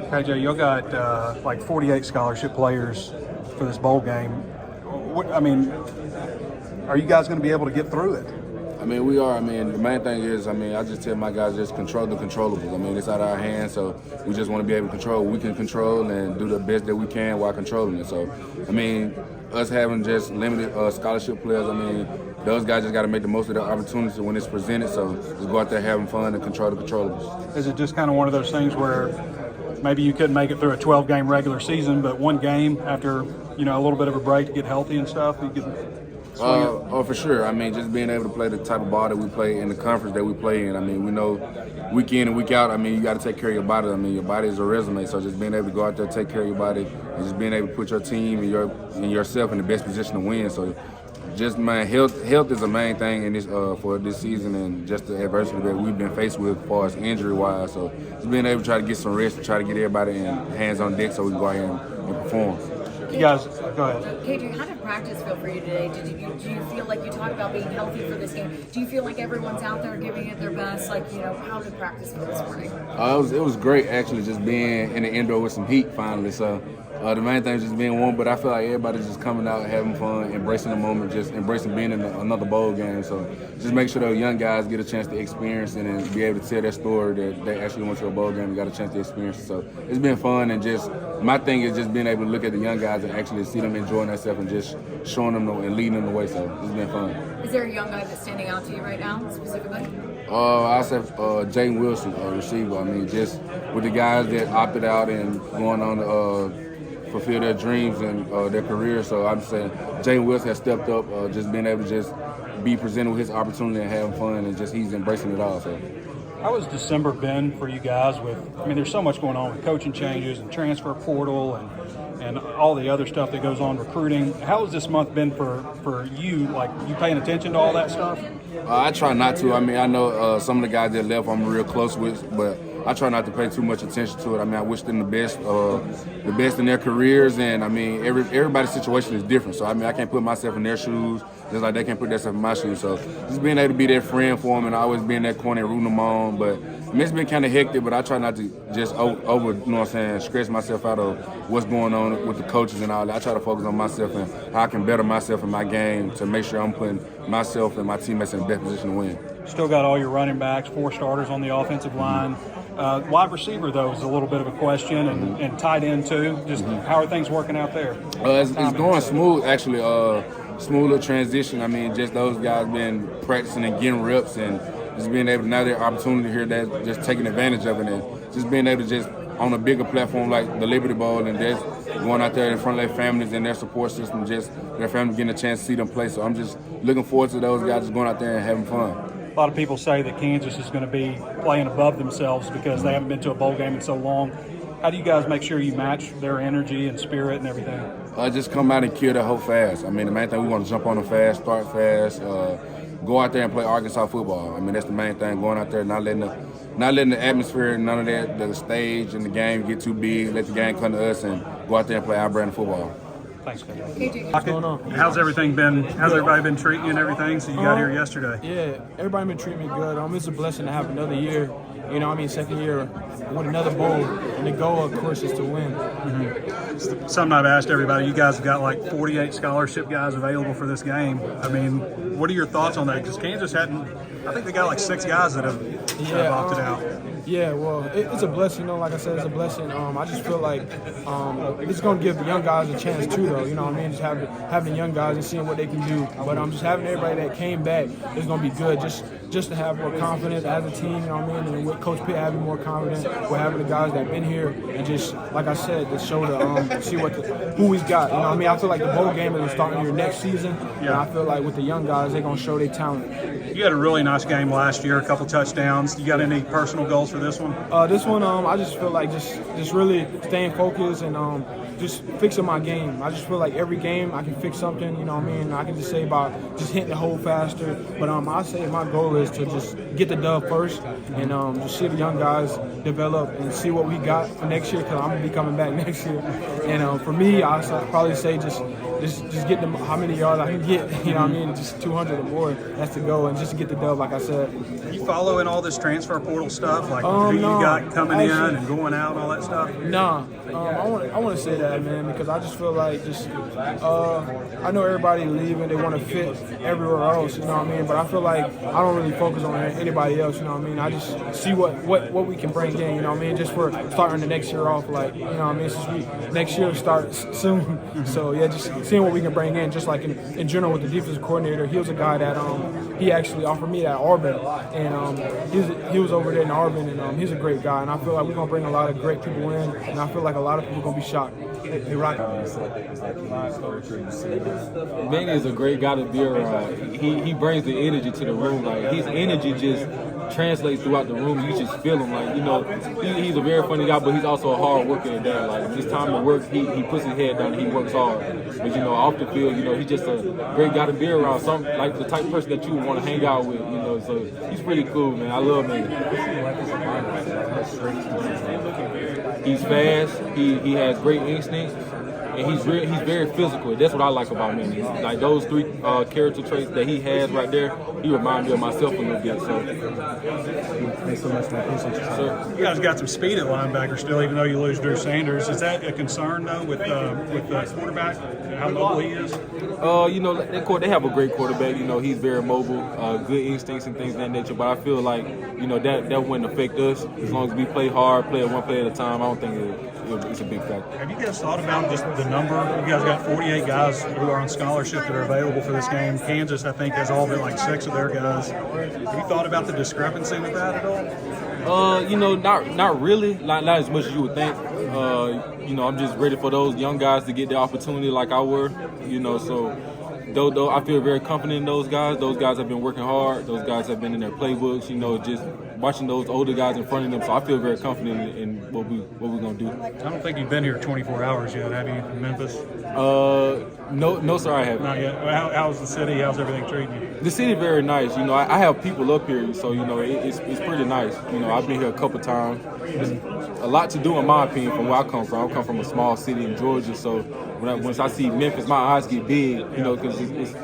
KJ, y'all got like 48 scholarship players for this bowl game. Are you guys going to be able to get through it? I mean, we are. I mean, the main thing is, I just tell my guys just control the controllables. I mean, it's out of our hands, so we just want to be able to control what we can control and do the best that we can while controlling it. So, I mean, us having just limited scholarship players, I mean, those guys just got to make the most of their opportunity when it's presented. So just go out there having fun and control the controllables. Is it just kind of one of those things where maybe you couldn't make it through a 12-game regular season, but one game after, a little bit of a break to get healthy and stuff, you could swing it? Oh, for sure. I mean, just being able to play the type of ball that we play in the conference that we play in. I mean, we know week in and week out, I mean, you got to take care of your body. I mean, your body is a resume. So just being able to go out there, take care of your body, and just being able to put your team and yourself in the best position to win. So just, man, health is the main thing in this for this season and just the adversity that we've been faced with as far as injury-wise. So just being able to try to get some rest and try to get everybody in hands on deck so we can go out here and perform. You guys, go ahead. KJ, how did practice feel for you today? Do you feel like you talked about being healthy for this game? Do you feel like everyone's out there giving it their best? How did practice feel this morning? It was great, actually, just being in the indoor with some heat finally. So the main thing is just being warm, but I feel like everybody's just coming out, having fun, embracing the moment, just embracing being in another bowl game. So just make sure those young guys get a chance to experience it and be able to tell their story that they actually went to a bowl game and got a chance to experience it. So it's been fun, and just my thing is just being able to look at the young guys and actually see them enjoying themselves and just showing them and leading them the way. So it's been fun. Is there a young guy that's standing out to you right now, specifically? I said Jaden Wilson, receiver. I mean, just with the guys that opted out and going on to fulfill their dreams and their careers. So I'm saying Jaden Wilson has stepped up, just being able to just be presented with his opportunity and having fun, and just he's embracing it all. So. How has December been for you guys there's so much going on with coaching changes and transfer portal and all the other stuff that goes on recruiting. How has this month been for you? Like, you paying attention to all that stuff? I try not to. I mean, I know some of the guys that left I'm real close with, but I try not to pay too much attention to it. I mean, I wish them the best in their careers, and I mean, everybody's situation is different. So I mean, I can't put myself in their shoes just like they can't put themselves in my shoes. So just being able to be their friend for them and always being in that corner and rooting them on. But I mean, it's been kind of hectic, but I try not to just stress myself out of what's going on with the coaches and all that. I try to focus on myself and how I can better myself in my game to make sure I'm putting myself and my teammates in the best position to win. Still got all your running backs, 4 starters on the offensive line. Wide receiver, though, is a little bit of a question, and tight end, too. Just how are things working out there? It's going smooth, actually. Smoother transition. I mean, just those guys been practicing and getting reps and just being able to, now their opportunity here, that just taking advantage of it and just being able to just on a bigger platform like the Liberty Bowl and just going out there in front of their families and their support system, just their family getting a chance to see them play. So I'm just looking forward to those guys just going out there and having fun. A lot of people say that Kansas is going to be playing above themselves because they haven't been to a bowl game in so long. How do you guys make sure you match their energy and spirit and everything? Just come out and kill the whole fast. I mean, the main thing, we want to jump on them fast, start fast, go out there and play Arkansas football. I mean, that's the main thing, going out there, not letting the atmosphere, none of that, the stage and the game get too big, let the game come to us and go out there and play our brand of football. Thanks, KJ. KJ, what's going on? How's everything been? How's everybody been treating you and everything? So you got here yesterday. Yeah, everybody been treating me good. It's a blessing to have another year. Second year with another bowl, and the goal, of course, is to win. Mm-hmm. Something I've asked everybody. You guys have got like 48 scholarship guys available for this game. I mean, what are your thoughts on that? Because Kansas hadn't. I think they got like 6 guys that have opted out. Yeah, well, it's a blessing. Like I said, it's a blessing. I just feel like it's going to give the young guys a chance too, though. Just having young guys and seeing what they can do. But just having everybody that came back is going to be good. Just to have more confidence as a team, and with Coach Pitt having more confidence, we're having the guys that have been here, and just like I said, to show see who he's got. I feel like the bowl game is starting here next season, and I feel like with the young guys, they're gonna show their talent. You had a really nice game last year, a couple touchdowns. You got any personal goals for this one? This one, I just feel like just really staying focused and just fixing my game. I just feel like every game I can fix something. I can just say about just hitting the hole faster. But I say my goal is to just get the dub first and just see the young guys develop and see what we got for next year, because I'm gonna be coming back next year. And for me, I probably say just just get them how many yards I can get. You know what I mean? Just 200 or more. That's the goal, and just to get the dub, like I said. You following all this transfer portal stuff, like who you got coming in and going out, and all that stuff? Nah, I want to say that, man, because I just feel like I know everybody leaving, they want to fit everywhere else, you know what I mean? But I feel like I don't really focus on anybody else, you know what I mean? I just see what we can bring in, you know what I mean? Just for starting the next year off, like, you know what I mean? Since next year starts soon, so yeah, just seeing what we can bring in, just like in general with the defensive coordinator. He was a guy that he actually offered me at Auburn, and he was over there in Auburn, and he's a great guy, and I feel like we're gonna bring a lot of great people in, and I feel like a lot of people are gonna be shocked. Hey, Rock. Manny is a great guy to be around. He brings the energy to the room. Like, his energy just translates throughout the room. You just feel him. Like, you know, he's a very funny guy, but he's also a hard worker at that. Like, when it's time to work, he puts his head down and he works hard. But, you know, off the field, you know, he's just a great guy to be around. Like the type of person that you would want to hang out with, you know. So he's pretty cool, man. I love Manny. He's fast. He has great instincts. And he's very physical. That's what I like about Manny. Like, those three character traits that he has right there, he reminds me of myself a little bit. So, thanks so much, man. Appreciate you. Sir. You guys got some speed at linebacker still, even though you lose Drew Sanders. Is that a concern though with the quarterback? How mobile he is? You know, they have a great quarterback. You know, he's very mobile, good instincts and things of that nature. But I feel like, you know, that wouldn't affect us as long as we play hard, play one play at a time. I don't think it's a big factor. Have you guys thought about just the number? You guys got 48 guys who are on scholarship that are available for this game. Kansas, I think, has all but like 6 of their guys. Have you thought about the discrepancy with that at all? You know, not really, not as much as you would think. You know, I'm just ready for those young guys to get the opportunity like I were. You know, so though I feel very confident in those guys. Those guys have been working hard. Those guys have been in their playbooks. You know, just watching those older guys in front of them. So I feel very confident in what we're gonna do. I don't think you've been here 24 hours yet, have you, in Memphis? No, sir, I haven't. Not yet. How's the city? How's everything treating you? The city very nice. You know, I have people up here, so you know it's pretty nice. You know, I've been here a couple times. There's a lot to do, in my opinion, from where I come from. I come from a small city in Georgia, so once I see Memphis, my eyes get big. You know, because it's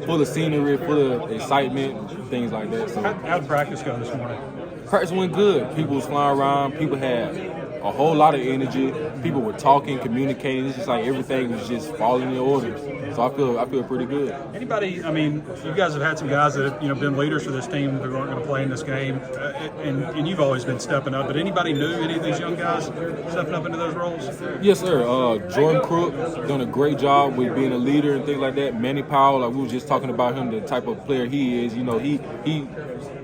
full of scenery, full of excitement, things like that. So How did practice go this morning? practice went good. People was flying around. People had a whole lot of energy. People were talking, communicating. It's just like everything was just falling in order. So I feel pretty good. Anybody? I mean, you guys have had some guys that have been leaders for this team that aren't going to play in this game, and you've always been stepping up. But anybody new? Any of these young guys stepping up into those roles? Yes, sir. Jordan Crook done a great job with being a leader and things like that. Manny Powell, like we were just talking about him, the type of player he is. You know, he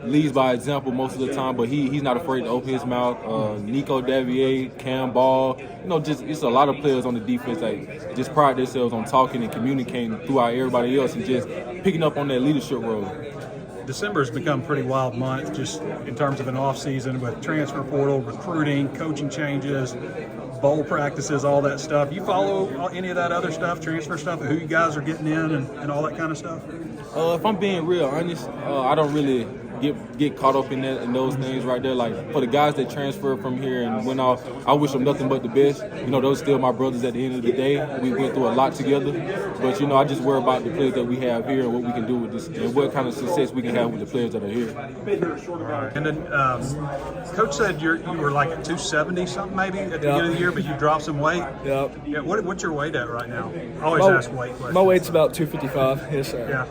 leads by example most of the time, but he's not afraid to open his mouth. Nico Davier, Cam Ball, you know, just it's a lot of players on the defense that just pride themselves on talking and communicating throughout everybody else and just picking up on that leadership role. December has become a pretty wild month just in terms of an off season with transfer portal, recruiting, coaching changes, bowl practices, all that stuff. You follow any of that other stuff, transfer stuff, who you guys are getting in and all that kind of stuff? If I'm being real honest, I don't really get caught up in that and those things right there. Like for the guys that transferred from here and went off, I wish them nothing but the best. You know, those still my brothers at the end of the day. We went through a lot together, but you know, I just worry about the players that we have here and what we can do with this and what kind of success we can have with the players that are here. And then Coach said you were like at 270 something maybe at the beginning of the year, but you dropped some weight. Yep. Yeah. What's your weight at right now? I always ask weight questions. My weight's about 255. Yes, sir. Yeah.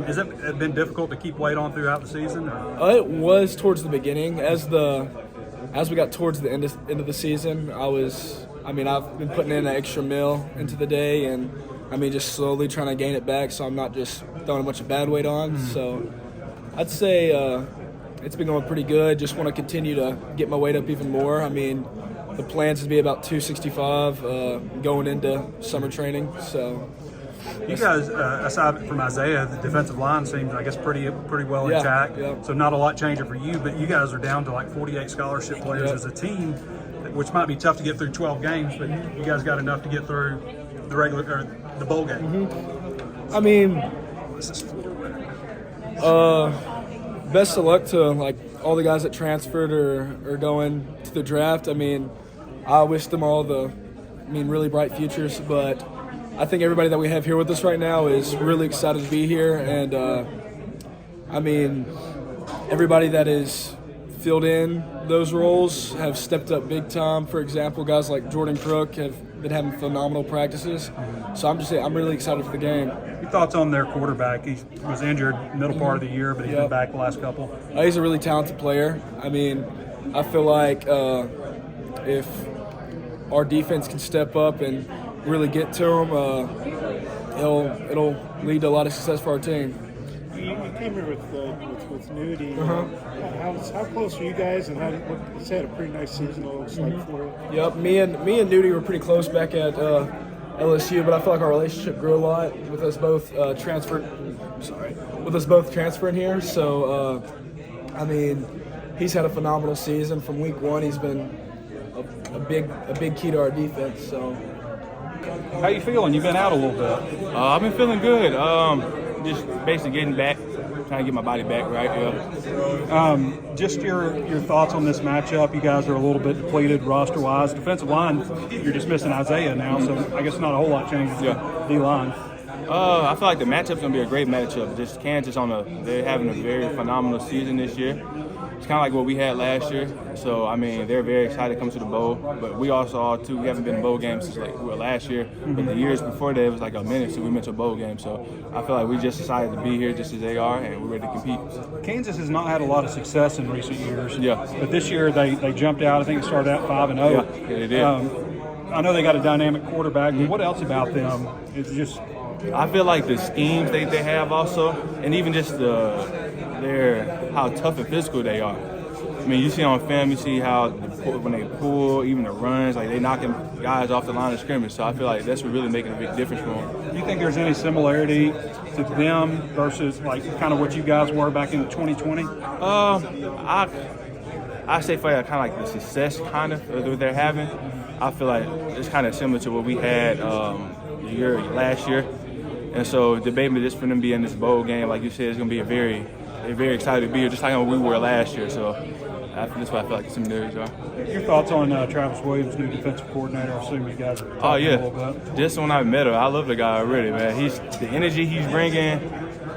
Has it been difficult to keep weight on throughout the season? It was towards the beginning. As we got towards the end of the season, I've been putting in an extra meal into the day, and just slowly trying to gain it back, so I'm not just throwing a bunch of bad weight on. So I'd say it's been going pretty good. Just want to continue to get my weight up even more. The plans to be about 265 going into summer training. So. You guys, aside from Isaiah, the defensive line seems, I guess, pretty well intact. Yeah. So not a lot changing for you, but you guys are down to like 48 scholarship players as a team, which might be tough to get through 12 games, but you guys got enough to get through the regular or the bowl game. Best of luck to like all the guys that transferred or going to the draft. I wish them all really bright futures, but I think everybody that we have here with us right now is really excited to be here. And, I mean, everybody that is filled in those roles have stepped up big time. For example, guys like Jordan Crook have been having phenomenal practices. So I'm really excited for the game. Your thoughts on their quarterback? He was injured middle part of the year, but he's been back the last couple. He's a really talented player. I mean, I feel like if our defense can step up and really get to him, it'll lead to a lot of success for our team. You came here with Nudie. How close are you guys? And he's had a pretty nice season. It looks like for you. Yep, me and Nudie were pretty close back at LSU, but I feel like our relationship grew a lot with us both transferring here. So, I mean, he's had a phenomenal season from week one. He's been a big key to our defense. So, how you feeling? You've been out a little bit. I've been feeling good. Just basically getting back, trying to get my body back right. Just your thoughts on this matchup. You guys are a little bit depleted roster-wise. Defensive line, you're just missing Isaiah now, so I guess not a whole lot changes. D-line. I feel like the matchup's gonna be a great matchup. Just Kansas they're having a very phenomenal season this year. It's kind of like what we had last year. So, I mean, they're very excited to come to the bowl. But we also are, too. We haven't been in bowl games since, last year. But the years before that, it was like a minute since we went to a bowl game. So, I feel like we just decided to be here just as they are, and we're ready to compete. Kansas has not had a lot of success in recent years. Yeah. But this year, they jumped out. I think it started out 5-0. Yeah, they did. I know they got a dynamic quarterback, but what else about them? It's just – I feel like the schemes they have also, and even just how tough and physical they are. I mean, you see on film, you see how when they pull, even the runs, like they knocking guys off the line of scrimmage. So I feel like that's really making a big difference for them. Do you think there's any similarity to them versus like kind of what you guys were back in 2020? I say for kind of like the success kind of that they're having. I feel like it's kind of similar to what we had last year. And so debating just for them being in this bowl game, like you said, it's going to be they're very excited to be here, just like we were last year. So that's what I feel like the similarities are. Your thoughts on Travis Williams, new defensive coordinator? I assume you guys are talking a little bit. Just when I met him, I love the guy already, man. The energy he's bringing,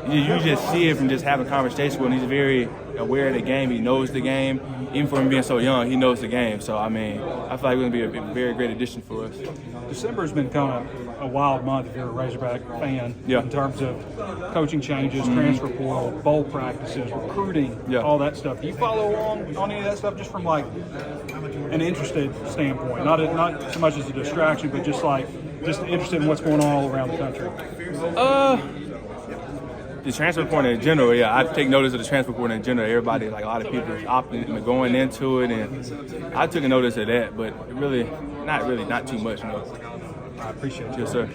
you just see it from just having conversation with him. He's very aware of the game. He knows the game. Even for him being so young, he knows the game. So, I mean, I feel like it's going to be a very great addition for us. December's been kind of a wild month if you're a Razorback fan in terms of coaching changes, transfer portal, bowl practices, recruiting, all that stuff. Do you follow along on any of that stuff just from like an interested standpoint? Not so much as a distraction, but just interested in what's going on all around the country. The transfer portal in general, I take notice of the transfer portal in general. Everybody, like a lot of people, is opting and going into it, and I took a notice of that, but not too much. No. I appreciate you. Yes, sir.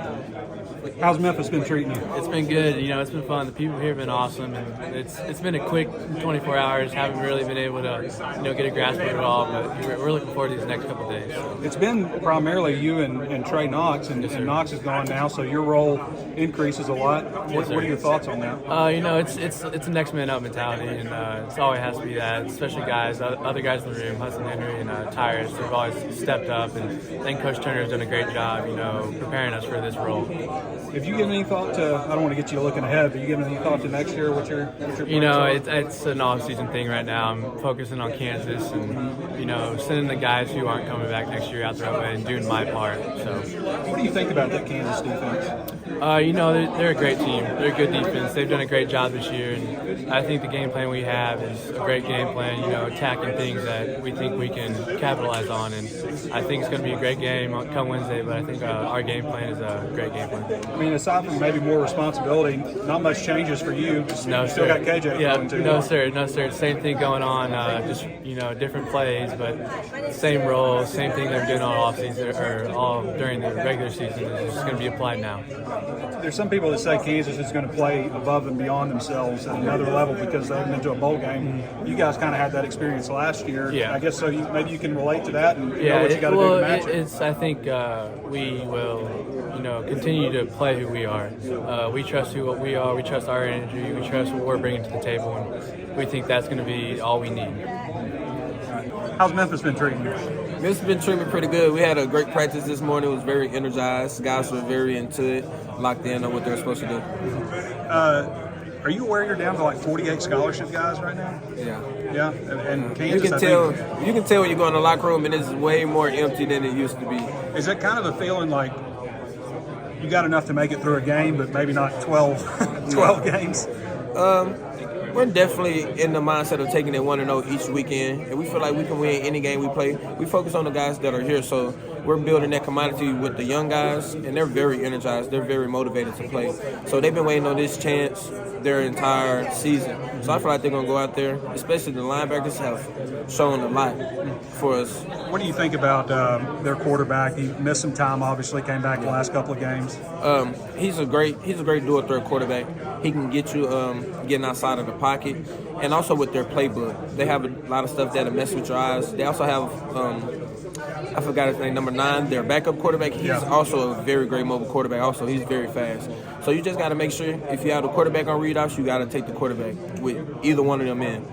How's Memphis been treating you? It's been good. It's been fun. The people here have been awesome, and it's been a quick 24 hours. Haven't really been able to get a grasp of it all, but we're looking forward to these next couple of days. So. It's been primarily you and Trey Knox, and Knox is gone now, so your role increases a lot. What are your thoughts on that? It's a next man up mentality, and it's always has to be that. Especially guys, other guys in the room, Hudson Henry and Tyrus, they've always stepped up, and I think Coach Turner has done a great job, preparing us for this role. Have you given any thought to? I don't want to get you looking ahead, but you given any thought to next year? What's your it's an off-season thing right now. I'm focusing on Kansas and sending the guys who aren't coming back next year out there and doing my part. So, what do you think about that Kansas defense? They're a great team. They're a good defense. They've done a great job this year, and I think the game plan we have is a great game plan. Attacking things that we think we can capitalize on, and I think it's going to be a great game come Wednesday. But I think our game plan is a great game plan. I mean, aside from maybe more responsibility, not much changes for you. No, you still got KJ going too. No, sir. Same thing going on. Different plays, but same roles, same thing they're doing all off season or all during the regular season is just going to be applied now. There's some people that say Kansas is going to play above and beyond themselves at another level because they haven't been to a bowl game. You guys kind of had that experience last year. Yeah. I guess so. Maybe you can relate to that and know what you got to do to match it. I think we will, continue to play who we are. We trust what we are. We trust our energy. We trust what we're bringing to the table, and we think that's going to be all we need. How's Memphis been treating you? Memphis has been treating me pretty good. We had a great practice this morning. It was very energized. Guys were very into it, locked in on what they're supposed to do. Are you aware you're down to like 48 scholarship guys right now? Yeah. Yeah, and Kansas. You can tell when you go in the locker room and it's way more empty than it used to be. Is it kind of a feeling like you got enough to make it through a game, but maybe not 12 games? We're definitely in the mindset of taking it 1-0 each weekend, and we feel like we can win any game we play. We focus on the guys that are here, so we're building that commodity with the young guys, and they're very energized. They're very motivated to play. So they've been waiting on this chance their entire season. So I feel like they're going to go out there, especially the linebackers have shown a lot for us. What do you think about their quarterback? He missed some time, obviously, came back the last couple of games. He's a great dual-threat quarterback. He can get you getting outside of the pocket, and also with their playbook. They have a lot of stuff that'll mess with your eyes. They also have, I forgot his name, number 9, their backup quarterback. He's also a very great mobile quarterback. Also, he's very fast. So you just got to make sure if you have the quarterback on read-offs, you got to take the quarterback with either one of them in.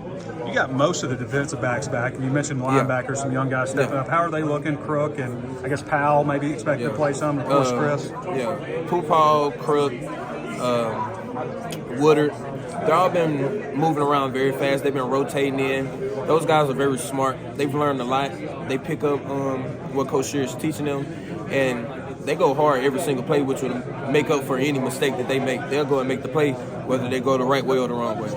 You got most of the defensive backs back, and you mentioned linebackers, some young guys stepping up. How are they looking? Crook and I guess Powell maybe expected to play some. Of course, Chris. Yeah, Powell, Crook, Woodard. They've all been moving around very fast. They've been rotating in. Those guys are very smart. They've learned a lot. They pick up what Coach Shear is teaching them, and they go hard every single play, which will make up for any mistake that they make. They'll go and make the play, whether they go the right way or the wrong way.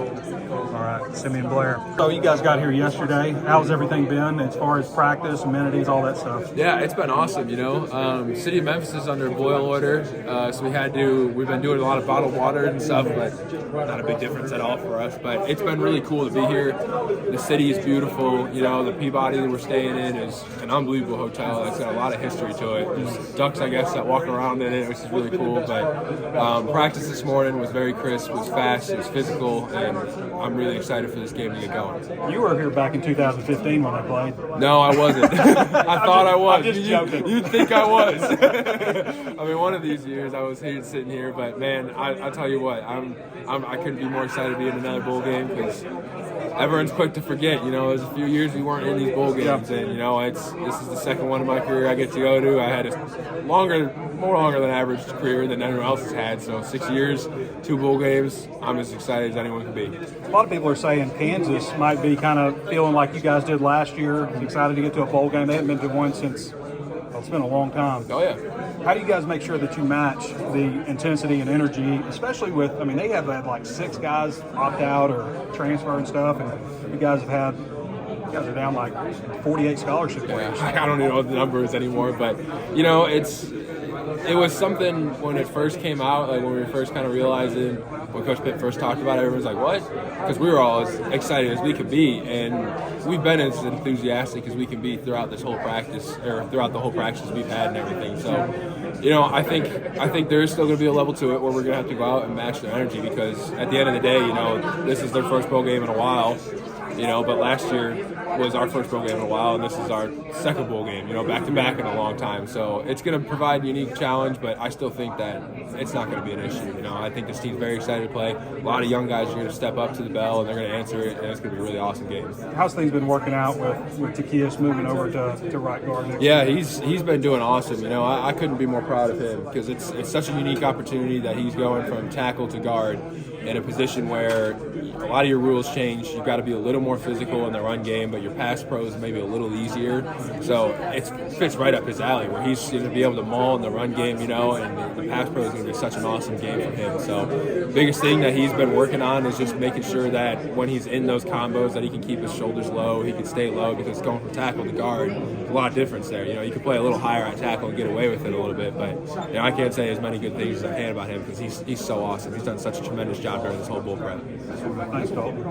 All right, Simeon, Blair. So you guys got here yesterday. How's everything been as far as practice, amenities, all that stuff? Yeah, it's been awesome, you know. City of Memphis is under boil order, so we've been doing a lot of bottled water and stuff, but not a big difference at all for us. But it's been really cool to be here. The city is beautiful. You know, the Peabody that we're staying in is an unbelievable hotel. It's got a lot of history to it. There's ducks, I guess, that walk around in it, which is really cool. But practice this morning was very crisp, was fast, it was physical, and I'm really excited for this game to get going. You were here back in 2015 when they played. No, I wasn't. I thought I was. I'm just joking. You'd think I was. I mean, one of these years I was sitting here, but man, I tell you what, I couldn't be more excited to be in another bowl game because everyone's quick to forget. You know, there's a few years we weren't in these bowl games, and you know, this is the second one of my career I get to go to. I had a more longer than average career than anyone else has had. So 6 years, 2 bowl games. I'm as excited as anyone can be. A lot of people are saying Kansas might be kind of feeling like you guys did last year, excited to get to a bowl game. They haven't been to one since, well, it's been a long time. Oh, yeah. How do you guys make sure that you match the intensity and energy, especially with, I mean, they have had like 6 guys opt out or transfer and stuff, and you guys are down like 48 scholarship players. I don't even know the numbers anymore, but, you know, it was something when it first came out, like when we were first kind of realizing, when Coach Pitt first talked about it, everyone was like, what? Because we were all as excited as we could be, and we've been as enthusiastic as we can be throughout this whole practice, or throughout the whole practice we've had and everything. So, you know, I think there is still going to be a level to it where we're going to have to go out and match their energy, because at the end of the day, you know, this is their first bowl game in a while. You know, but last year was our first bowl game in a while, and this is our second bowl game, you know, back-to-back in a long time. So it's going to provide a unique challenge, but I still think that it's not going to be an issue. You know, I think this team's very excited to play. A lot of young guys are going to step up to the bell, and they're going to answer it, and it's going to be a really awesome game. How's things been working out with Takias moving over to right guard? Yeah, he's been doing awesome. You know, I couldn't be more proud of him, because it's such a unique opportunity that he's going from tackle to guard in a position where a lot of your rules change. You've got to be a little more physical in the run game, but your pass pro is maybe a little easier. So it fits right up his alley, where he's going to be able to maul in the run game, you know, and the pass pro is going to be such an awesome game for him. So biggest thing that he's been working on is just making sure that when he's in those combos that he can keep his shoulders low, he can stay low, because going from tackle to guard, a lot of difference there. You know, you can play a little higher at tackle and get away with it a little bit, but you know, I can't say as many good things as I can about him, because he's so awesome. He's done such a tremendous job during this whole bull prep. Thanks, Dalton.